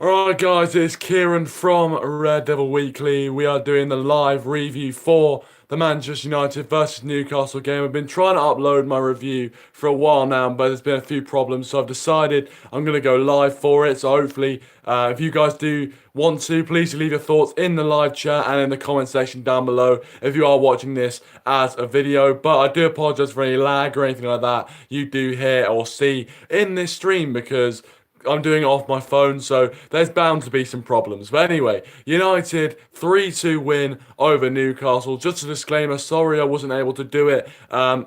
Alright guys, it's Kieran from RedDevilWeekly. We are doing the live review for the Manchester United versus Newcastle game. I've been trying to upload my review for a while now, but there's been a few problems, so I've decided I'm going to go live for it. So hopefully, if you guys do want to, please leave your thoughts in the live chat and in the comment section down below if you are watching this as a video. But I do apologise for any lag or anything like that you do hear or see in this stream because I'm doing it off my phone, so there's bound to be some problems. But anyway, United 3-2 win over Newcastle. Just a disclaimer, sorry I wasn't able to do it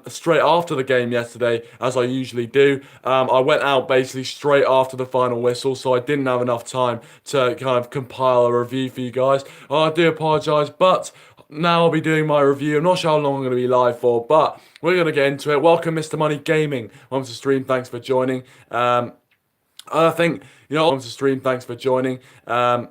straight after the game yesterday, as I usually do. I went out basically straight after the final whistle, so I didn't have enough time to kind of compile a review for you guys. I do apologise, but now I'll be doing my review. I'm not sure how long I'm going to be live for, but we're going to get into it. Welcome, Mr. Money Gaming. Welcome to the stream. Thanks for joining. I think, on to stream, thanks for joining. I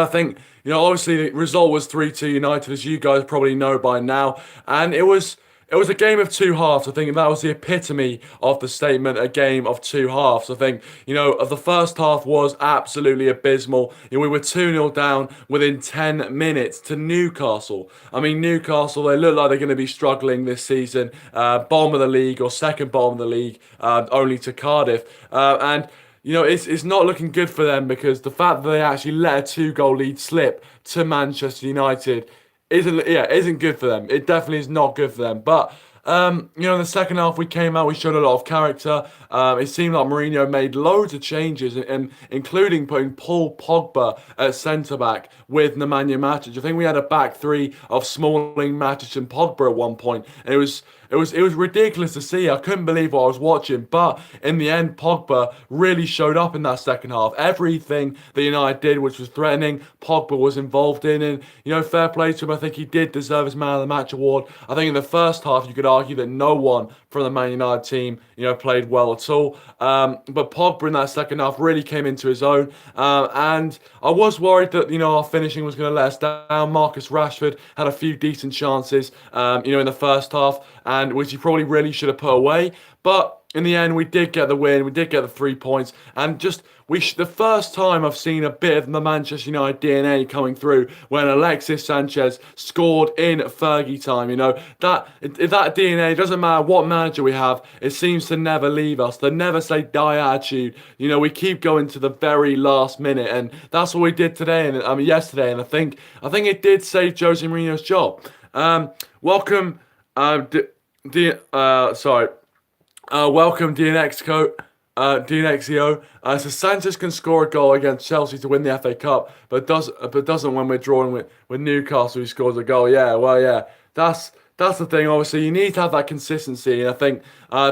think, obviously the result was 3-2 United, as you guys probably know by now. And it was a game of two halves. I think that was the epitome of the statement, a game of two halves. I think, the first half was absolutely abysmal. We were 2-0 down within 10 minutes to Newcastle. I mean, Newcastle, they look like they're going to be struggling this season. Bottom of the league or second bottom of the league, only to Cardiff. It's not looking good for them because the fact that they actually let a two-goal lead slip to Manchester United isn't good for them. It definitely is not good for them. But in the second half we came out, we showed a lot of character. It seemed like Mourinho made loads of changes, and including putting Paul Pogba at centre back with Nemanja Matic. I think we had a back three of Smalling, Matic, and Pogba at one point, and it was ridiculous to see. I couldn't believe what I was watching. But in the end, Pogba really showed up in that second half. Everything that United did, which was threatening, Pogba was involved in. And, fair play to him. I think he did deserve his Man of the Match award. I think in the first half, you could argue that no one from the Man United team, played well at all. But Pogba in that second half really came into his own. And I was worried that, our finishing was going to let us down. Marcus Rashford had a few decent chances, in the first half, and which he probably really should have put away. But in the end, we did get the win. We did get the 3 points, and the first time I've seen a bit of the Manchester United DNA coming through when Alexis Sanchez scored in Fergie time. That DNA, doesn't matter what manager we have, it seems to never leave us. They never say die attitude. We keep going to the very last minute, and that's what we did today. And yesterday, and I think it did save Jose Mourinho's job. Welcome, welcome DNXEO. So Sanchez can score a goal against Chelsea to win the FA Cup, but doesn't when we're drawing with Newcastle, who scores a goal. Yeah, well, yeah, that's the thing. Obviously, you need to have that consistency, and I think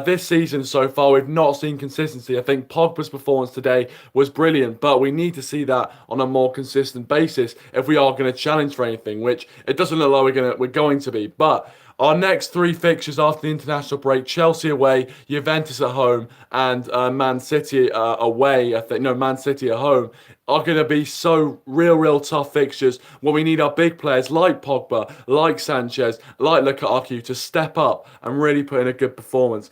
this season so far we've not seen consistency. I think Pogba's performance today was brilliant, but we need to see that on a more consistent basis if we are going to challenge for anything, which it doesn't look like we're going to be. But our next three fixtures after the international break: Chelsea away, Juventus at home, and Man City away. Man City at home are going to be so real tough fixtures where we need our big players like Pogba, like Sanchez, like Lukaku to step up and really put in a good performance.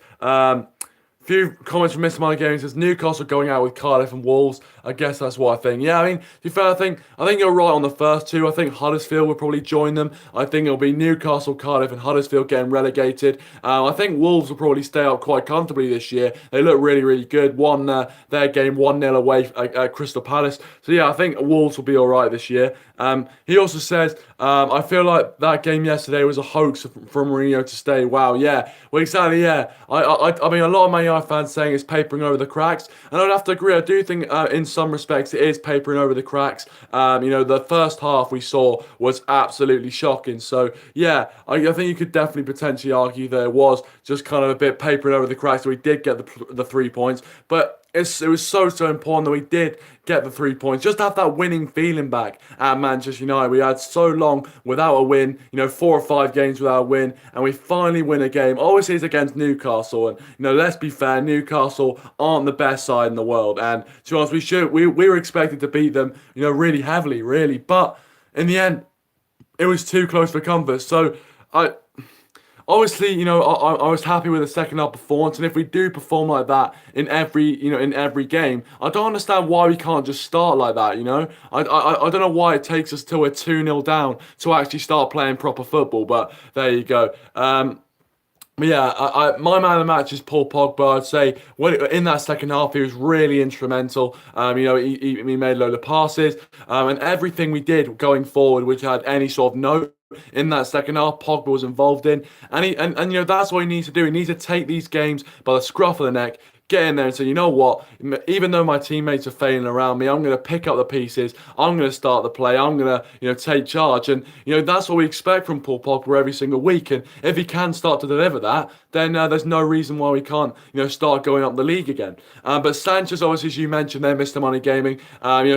Few comments from Mr. Money Gaming. Says Newcastle going out with Cardiff and Wolves. I guess that's what I think. Yeah, I mean, to be fair, I think you're right on the first two. I think Huddersfield will probably join them. I think it'll be Newcastle, Cardiff, and Huddersfield getting relegated. I think Wolves will probably stay up quite comfortably this year. They look really good. Won their game 1-0 away at Crystal Palace. So yeah, I think Wolves will be all right this year. He also says, I feel like that game yesterday was a hoax from Mourinho to stay. Wow, yeah. Well, exactly, yeah. I mean, a lot of Man United fans saying it's papering over the cracks, and I'd have to agree. I do think in some respects it is papering over the cracks. The first half we saw was absolutely shocking. So yeah, I think you could definitely potentially argue that it was just kind of a bit papering over the cracks. We did get the 3 points, but it was so important that we did get the 3 points. Just to have that winning feeling back at Manchester United. We had so long without a win, 4 or 5 games without a win, and we finally win a game. Obviously, it's against Newcastle, and let's be fair, Newcastle aren't the best side in the world. And to be honest, we were expected to beat them, really heavily, really. But in the end, it was too close for comfort. So obviously, I was happy with the second half performance, and if we do perform like that in every game, I don't understand why we can't just start like that. I don't know why it takes us till we're 2-0 down to actually start playing proper football. But there you go. But yeah, my man of the match is Paul Pogba. I'd say in that second half, he was really instrumental. He made a load of passes, and everything we did going forward, which had any sort of note in that second half, Pogba was involved in, and that's what he needs to do. He needs to take these games by the scruff of the neck, get in there and say, you know what, even though my teammates are failing around me, I'm going to pick up the pieces, I'm going to start the play, I'm going to, take charge. And, that's what we expect from Paul Pogba every single week. And if he can start to deliver that, then there's no reason why we can't, start going up the league again. But Sanchez, obviously, as you mentioned there, Mr. Money Gaming,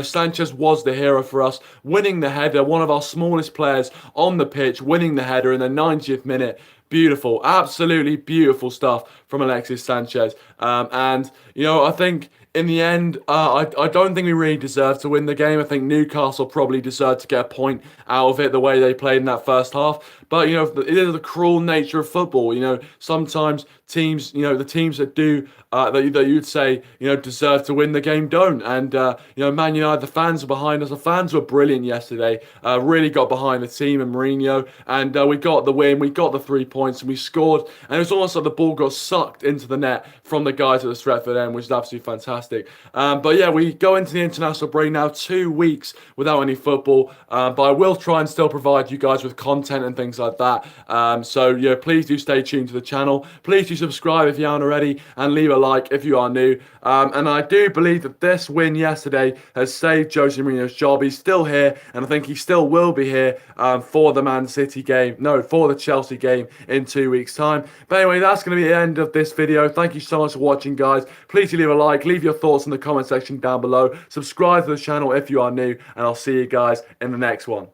Sanchez was the hero for us, winning the header, one of our smallest players on the pitch, winning the header in the 90th minute. Beautiful, absolutely beautiful stuff from Alexis Sanchez. I think in the end, I don't think we really deserved to win the game. I think Newcastle probably deserved to get a point out of it the way they played in that first half. But, it is the cruel nature of football. Sometimes teams, the teams that do, that you'd say, deserve to win the game don't. And, Man United, the fans are behind us. The fans were brilliant yesterday. Really got behind the team and Mourinho. And we got the win. We got the 3 points and we scored. And it was almost like the ball got sucked into the net from the guys at the Stretford end, which is absolutely fantastic. But yeah, we go into the international break now, 2 weeks without any football. But I will try and still provide you guys with content and things like that. Please do stay tuned to the channel. Please do subscribe if you aren't already, and leave a like if you are new. And I do believe that this win yesterday has saved Jose Mourinho's job. He's still here, and I think he still will be here for the Man City game. No, for the Chelsea game in 2 weeks' time. But anyway, that's going to be the end of this video. Thank you so much for watching, guys. Please do leave a like, leave your thoughts in the comment section down below. Subscribe to the channel if you are new, and I'll see you guys in the next one.